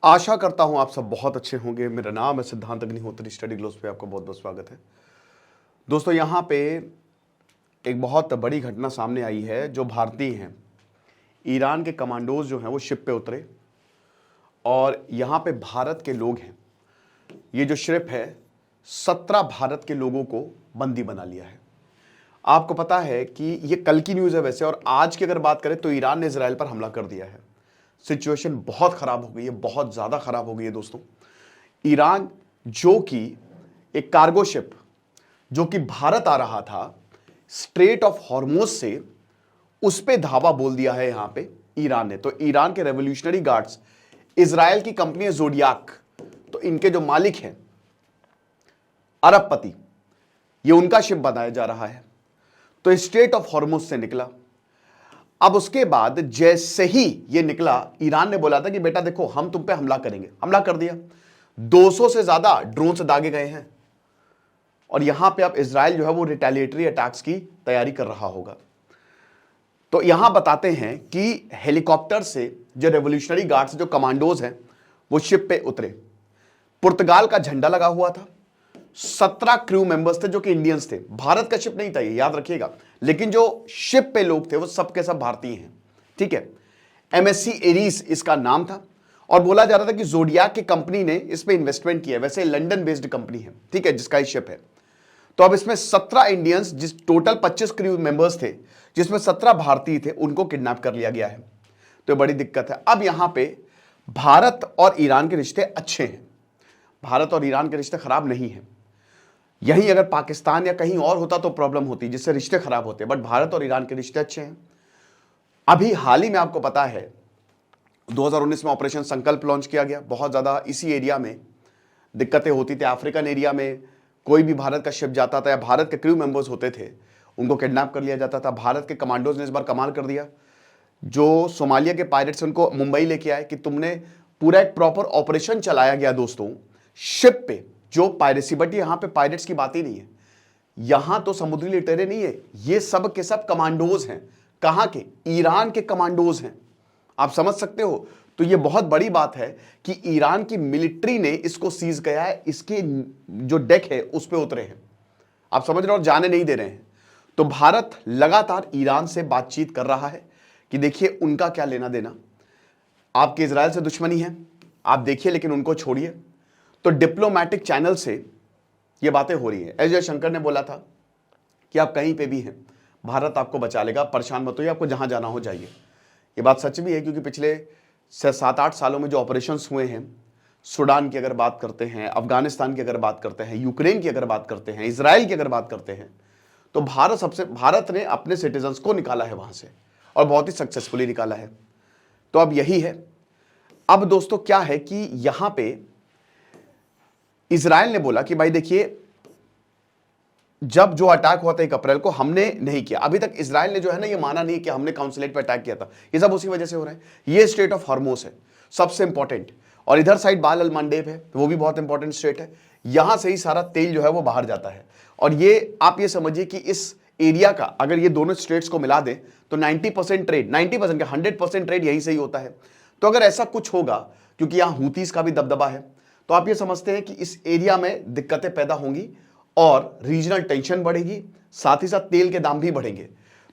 आशा करता हूं आप सब बहुत अच्छे होंगे। मेरा नाम है सिद्धांत अग्निहोत्री। स्टडी ग्लोस पे आपका बहुत बहुत स्वागत है। दोस्तों, यहां पे एक बहुत बड़ी घटना सामने आई है। जो भारतीय हैं, ईरान के कमांडोज जो हैं वो शिप पे उतरे और यहां पे भारत के लोग हैं। ये जो शिप है 17 भारत के लोगों को बंदी बना लिया है। आपको पता है कि ये कल की न्यूज़ है वैसे, और आज की अगर बात करें तो ईरान ने इजराइल पर हमला कर दिया है। सिचुएशन बहुत खराब हो गई है, बहुत ज़्यादा खराब हो गई है दोस्तों। ईरान जो कि एक कार्गो शिप जो कि भारत आ रहा था स्ट्रेट ऑफ हॉर्मोज से, उस पे धावा बोल दिया है यहां पे ईरान ने। तो ईरान के रेवोल्यूशनरी गार्ड्स, इजराइल की कंपनी है जोडियाक, तो इनके जो मालिक हैं अरबपति, ये उनका शिप बनाया जा रहा है। तो स्ट्रेट ऑफ हॉर्मोज से निकला। अब उसके बाद जैसे ही ये निकला, ईरान ने बोला था कि बेटा देखो हम तुम पे हमला करेंगे। हमला कर दिया। 200 से ज्यादा ड्रोन से दागे गए हैं और यहां पे अब इजराइल जो है वो रिटेलिएटरी अटैक्स की तैयारी कर रहा होगा। तो यहां बताते हैं कि हेलीकॉप्टर से जो रेवोल्यूशनरी गार्ड्स, जो कमांडोज हैं, वो शिप पे उतरे। पुर्तगाल का झंडा लगा हुआ था। 17 क्रू मेंबर्स थे जो कि इंडियंस थे। भारत का शिप नहीं था, ये याद रखिएगा। लेकिन जो शिप पे लोग थे वो सबके सब भारतीय हैं। ठीक है। MSC एरीज इसका नाम था और बोला जा रहा था कि जोडियाक की कंपनी ने इस पे इन्वेस्टमेंट किया है। वैसे लंदन बेस्ड कंपनी है, ठीक है, जिसका ये शिप है। तो अब इसमें 17 इंडियंस, जिस टोटल 25 क्रू मेंबर्स थे, जिसमें 17 भारतीय थे, उनको किडनैप कर लिया गया है। तो बड़ी दिक्कत है। अब यहां पे भारत और ईरान के रिश्ते अच्छे हैं। भारत और ईरान के रिश्ते खराब नहीं है। यहीं अगर पाकिस्तान या कहीं और होता तो प्रॉब्लम होती, जिससे रिश्ते खराब होते। बट भारत और ईरान के रिश्ते अच्छे हैं। अभी हाल ही में आपको पता है 2019 में ऑपरेशन संकल्प लॉन्च किया गया। बहुत ज्यादा इसी एरिया में दिक्कतें होती थी। अफ्रीकन एरिया में कोई भी भारत का शिप जाता था या भारत के क्रू मेंबर्स होते थे, उनको किडनैप कर लिया जाता था। भारत के कमांडोज ने इस बार कमाल कर दिया। जो सोमालिया के पायरेट्स, उनको मुंबई लेके आए कि तुमने पूरा एक प्रॉपर ऑपरेशन चलाया गया दोस्तों शिप पे, जो पायरेसी। बट यहां पे पायरेट्स की बात ही नहीं है। यहां तो समुद्री लुटेरे नहीं है, ये सब के सब कमांडोज हैं। कहां के? ईरान के कमांडोज हैं। आप समझ सकते हो। तो ये बहुत बड़ी बात है कि ईरान की मिलिट्री ने इसको सीज किया है। इसके जो डेक है उस पे उतरे हैं। आप समझ रहे हो, और जाने नहीं दे रहे हैं। तो भारत लगातार ईरान से बातचीत कर रहा है कि देखिए उनका क्या लेना देना। आपके इजराइल से दुश्मनी है, आप देखिए, लेकिन उनको छोड़िए। तो डिप्लोमैटिक चैनल से ये बातें हो रही है। एस जयशंकर ने बोला था कि आप कहीं पे भी हैं, भारत आपको बचा लेगा, परेशान मत होइए, आपको जहां जाना हो जाइए। ये बात सच भी है, क्योंकि पिछले 7-8 सालों में जो ऑपरेशंस हुए हैं, सूडान की अगर बात करते हैं, अफगानिस्तान की अगर बात करते हैं, यूक्रेन की अगर बात करते हैं, इजराइल की अगर बात करते हैं, तो भारत ने अपने सिटीजन्स को निकाला है वहां से, और बहुत ही सक्सेसफुली निकाला है। तो अब यही है। अब दोस्तों क्या है कि यहां पे इजराइल ने बोला कि भाई देखिए, जब जो अटैक हुआ था 1 अप्रैल को, हमने नहीं किया। अभी तक इजराइल ने जो है ना, ये माना नहीं कि हमने काउंसुलेट पर अटैक किया था। ये सब उसी वजह से हो रहा है। ये स्टेट ऑफ हॉर्मोस है सबसे इंपॉर्टेंट, और इधर साइड बाल अल मंडेब है, वो भी बहुत इंपॉर्टेंट स्टेट है। यहां से ही सारा तेल जो है वो बाहर जाता है। और ये आप ये समझिए कि इस एरिया का अगर ये दोनों स्टेट्स को मिला दें तो 90% ट्रेड, 90% का 100% ट्रेड यहीं से ही होता है। तो अगर ऐसा कुछ होगा, क्योंकि यहां हूतीस का भी दबदबा है, तो आप ये समझते हैं कि इस एरिया में दिक्कतें पैदा होंगी और रीजनल टेंशन बढ़ेगी, साथ ही साथ तेल के दाम भी बढ़ेंगे।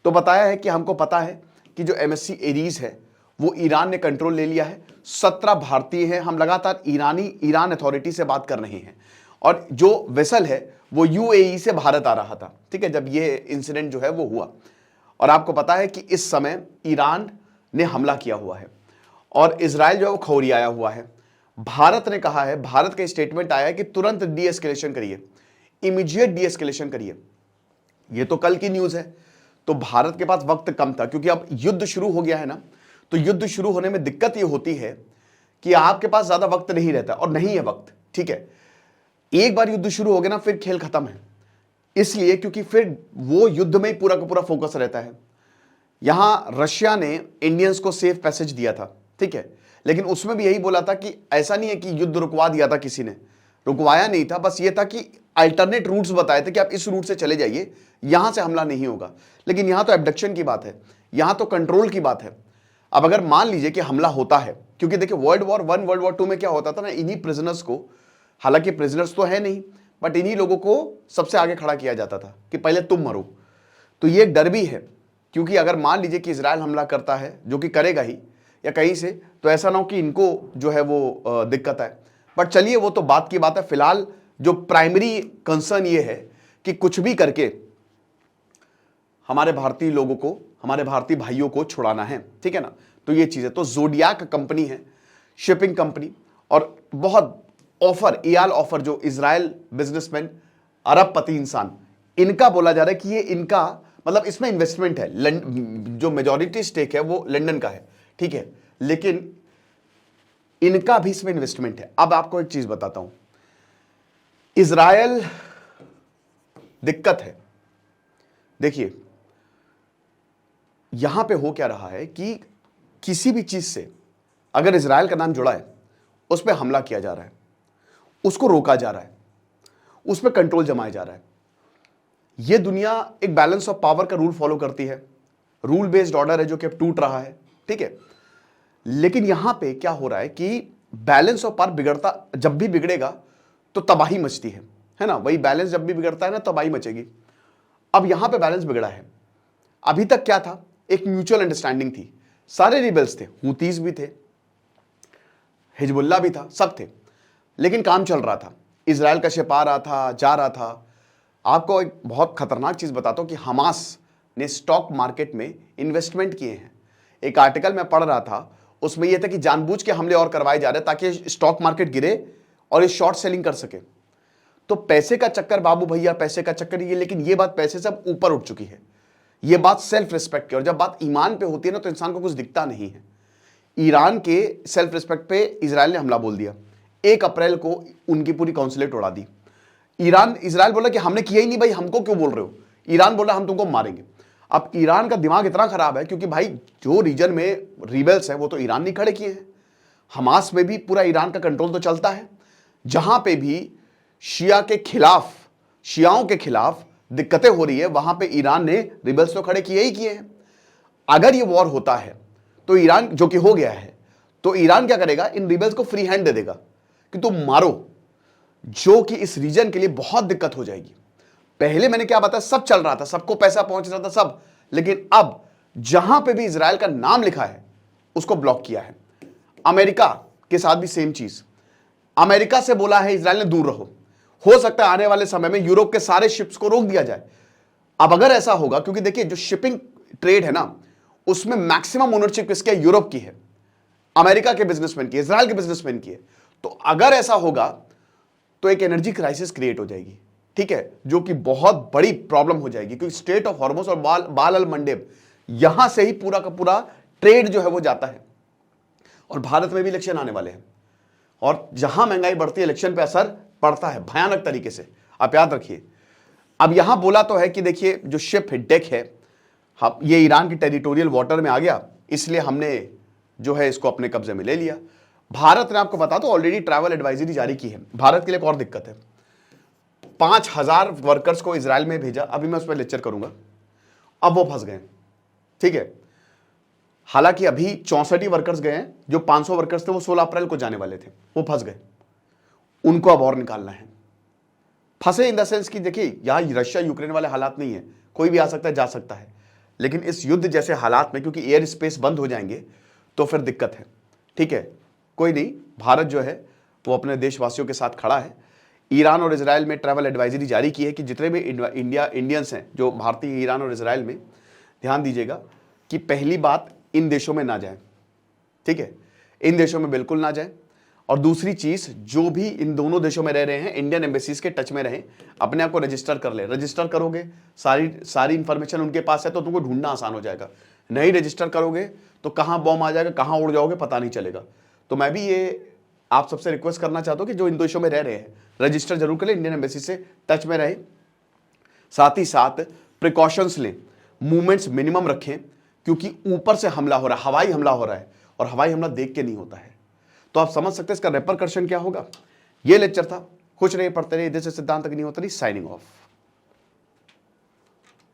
तो बताया है कि हमको पता है कि जो MSC एरीज है वो ईरान ने कंट्रोल ले लिया है। 17 भारतीय हैं। हम लगातार ईरान अथॉरिटी से बात कर रहे हैं, और जो वेसल है वो UAE से भारत आ रहा था, ठीक है, जब ये इंसिडेंट जो है वो हुआ। और आपको पता है कि इस समय ईरान ने हमला किया हुआ है और इजराइल जो है वो खौरियाया हुआ है। भारत ने कहा है, भारत का स्टेटमेंट आया है कि तुरंत डीएस्केलेशन करिए, इमीडिएट डीएस्केलेशन करिए। ये तो कल की न्यूज है। तो भारत के पास वक्त कम था, क्योंकि अब युद्ध शुरू हो गया है ना। तो युद्ध शुरू होने में दिक्कत ये होती है कि आपके पास ज्यादा वक्त नहीं रहता, और नहीं है वक्त, ठीक है। एक बार युद्ध शुरू हो गया ना, फिर खेल खत्म है। इसलिए क्योंकि फिर वो युद्ध में ही पूरा का पूरा फोकस रहता है। यहां रशिया ने इंडियंस को सेफ पैसेज दिया था, ठीक है, लेकिन उसमें भी यही बोला था कि ऐसा नहीं है कि युद्ध रुकवा दिया था, किसी ने रुकवाया नहीं था। बस ये था कि अल्टरनेट रूट्स बताए थे कि आप इस रूट से चले जाइए, यहां से हमला नहीं होगा। लेकिन यहां तो एब्डक्शन की बात है, यहां तो कंट्रोल की बात है। अब अगर मान लीजिए कि हमला होता है, क्योंकि देखिए वर्ल्ड वॉर 1 वर्ल्ड वॉर 2 में क्या होता था ना, इन्हीं प्रिजनर्स को, हालांकि प्रिजनर्स तो है नहीं, बट इन्हीं लोगों को सबसे आगे खड़ा किया जाता था कि पहले तुम मरो। तो ये एक डर भी है, क्योंकि अगर मान लीजिए कि इजराइल हमला करता है, जो कि करेगा ही या कहीं से, तो ऐसा ना हो कि इनको जो है वो दिक्कत आए। बट चलिए वो तो बात की बात है। फिलहाल जो प्राइमरी कंसर्न ये है कि कुछ भी करके हमारे भारतीय लोगों को, हमारे भारतीय भाइयों को छुड़ाना है, ठीक है ना। तो ये चीज है। तो जोडियाक कंपनी है, शिपिंग कंपनी, और बहुत ऑफर, इयाल ऑफर, जो इजराइल बिजनेसमैन, अरबपति इंसान, इनका बोला जा रहा है कि ये इनका मतलब इसमें इन्वेस्टमेंट है। जो मेजॉरिटी स्टेक है वो लंदन का है, ठीक है, लेकिन इनका भी इसमें इन्वेस्टमेंट है। अब आपको एक चीज बताता हूं, इजराइल दिक्कत है। देखिए यहां पे हो क्या रहा है कि किसी भी चीज से अगर इजराइल का नाम जुड़ा है, उस पर हमला किया जा रहा है, उसको रोका जा रहा है, उस पर कंट्रोल जमाया जा रहा है। यह दुनिया एक बैलेंस ऑफ पावर का रूल फॉलो करती है, रूल बेस्ड ऑर्डर है जो कि अब टूट रहा है, ठीक है। लेकिन यहां पे क्या हो रहा है कि बैलेंस ऑफ पावर बिगड़ता, जब भी बिगड़ेगा तो तबाही मचती है ना। वही बैलेंस जब भी बिगड़ता है ना, तबाही मचेगी। अब यहां पे बैलेंस बिगड़ा है। अभी तक क्या था, एक म्यूचुअल अंडरस्टैंडिंग थी, सारे रिबेल्स थे, हूतीज भी थे, हिजबुल्ला भी था, सब थे, लेकिन काम चल रहा था। इजराइल का शिप आ रहा था, जा रहा था। आपको एक बहुत खतरनाक चीज बताता हूं कि हमास ने स्टॉक मार्केट में इन्वेस्टमेंट किए हैं। एक आर्टिकल मैं पढ़ रहा था, उसमें यह था कि जानबूझ के हमले और करवाए जा रहे ताकि स्टॉक मार्केट गिरे और ये शॉर्ट सेलिंग कर सके। तो पैसे का चक्कर बाबू भैया, पैसे का चक्कर ये, लेकिन ये बात पैसे से अब ऊपर उठ चुकी है। ये बात सेल्फ रिस्पेक्ट की, और जब बात ईमान पे होती है ना, तो इंसान को कुछ दिखता नहीं है। ईरान के सेल्फ रिस्पेक्ट पे इजराइल ने हमला बोल दिया। 1 अप्रैल को उनकी पूरी काउंसिलेट उड़ा दी। इजराइल बोला कि हमने किया ही नहीं भाई, हमको क्यों बोल रहे हो। ईरान बोला हम तुमको मारेंगे। अब ईरान का दिमाग इतना खराब है, क्योंकि भाई जो रीजन में रिबेल्स है वो तो ईरान ने खड़े किए हैं। हमास में भी पूरा ईरान का कंट्रोल तो चलता है। जहां पे भी शिया के खिलाफ, शियाओं के खिलाफ दिक्कतें हो रही है, वहां पे ईरान ने रिबेल्स तो खड़े किए ही किए हैं। अगर ये वॉर होता है तो ईरान, जो कि हो गया है, तो ईरान क्या करेगा, इन रिबेल्स को फ्री हैंड दे देगा कि तुम मारो, जो कि इस रीजन के लिए बहुत दिक्कत हो जाएगी। पहले मैंने क्या बताया, सब चल रहा था, सबको पैसा पहुंच रहा था सब, लेकिन अब जहां पे भी इजराइल का नाम लिखा है उसको ब्लॉक किया है। अमेरिका के साथ भी सेम चीज, अमेरिका से बोला है इजराइल ने दूर रहो। हो सकता है आने वाले समय में यूरोप के सारे शिप्स को रोक दिया जाए। अब अगर ऐसा होगा, क्योंकि देखिए जो शिपिंग ट्रेड है ना, उसमें मैक्सिमम ओनरशिप किसकी है, यूरोप की है, अमेरिका के बिजनेसमैन की, इजराइल के बिजनेसमैन की है। तो अगर ऐसा होगा तो एक एनर्जी क्राइसिस क्रिएट हो जाएगी, ठीक है, जो कि बहुत बड़ी प्रॉब्लम हो जाएगी, क्योंकि स्टेट ऑफ हॉर्मुज और बाल अल मंडेब, यहां से ही पूरा का पूरा ट्रेड जो है वो जाता है। और भारत में भी इलेक्शन आने वाले हैं, और जहां महंगाई बढ़ती है, इलेक्शन पे असर पड़ता है भयानक तरीके से, आप याद रखिए। अब यहां बोला तो है कि देखिए जो शिप है, डेक है, ये ईरान की टेरिटोरियल वाटर में आ गया, इसलिए हमने जो है इसको अपने कब्जे में ले लिया। भारत ने, आपको बता दो, ऑलरेडी ट्रैवल एडवाइजरी जारी की है। भारत के लिए एक और दिक्कत है, 5000 वर्कर्स को इजराइल में भेजा, अभी मैं उस पर लेक्चर करूंगा। अब वो फंस गए, ठीक है। हालांकि अभी 64 वर्कर्स गए हैं, जो 500 वर्कर्स थे वो 16 अप्रैल को जाने वाले थे, वो फंस गए, उनको अब और निकालना है। फंसे इन द सेंस कि देखिए यहां रशिया यूक्रेन वाले हालात नहीं है, कोई भी आ सकता है, जा सकता है, लेकिन इस युद्ध जैसे हालात में, क्योंकि एयर स्पेस बंद हो जाएंगे तो फिर दिक्कत है, ठीक है। कोई नहीं, भारत जो है वो अपने देशवासियों के साथ खड़ा है। ईरान और इजराइल में ट्रैवल एडवाइजरी जारी की है कि जितने भी इंडियंस हैं जो भारतीय ईरान और इजराइल में, ध्यान दीजिएगा कि पहली बात, इन देशों में ना जाए, ठीक है, इन देशों में बिल्कुल ना जाए। और दूसरी चीज, जो भी इन दोनों देशों में रह रहे हैं, इंडियन एम्बेसीज के टच में रहें, अपने आप को रजिस्टर कर ले। रजिस्टर करोगे, सारी इंफॉर्मेशन उनके पास है, तो तुमको ढूंढना आसान हो जाएगा। नहीं रजिस्टर करोगे तो कहां बॉम्ब आ जाएगा, कहां उड़ जाओगे, पता नहीं चलेगा। तो मैं भी ये आप सबसे रिक्वेस्ट करना चाहता हूं कि जो इन देशों में रह रहे हैं, रजिस्टर जरूर करें, इंडियन एम्बेसी से टच में रहें, साथ ही साथ प्रिकॉशंस लें, मूवमेंट्स मिनिमम रखें, क्योंकि ऊपर से हमला हो रहा है, हवाई हमला हो रहा है, और हवाई हमला देख के नहीं होता है। तो आप समझ सकते हैं इसका रेपरकशन क्या होगा। ये लेक्चर था, खुश रहिए, पढ़ते रहिए, सिद्धांत तक नहीं होता नहीं। Signing off.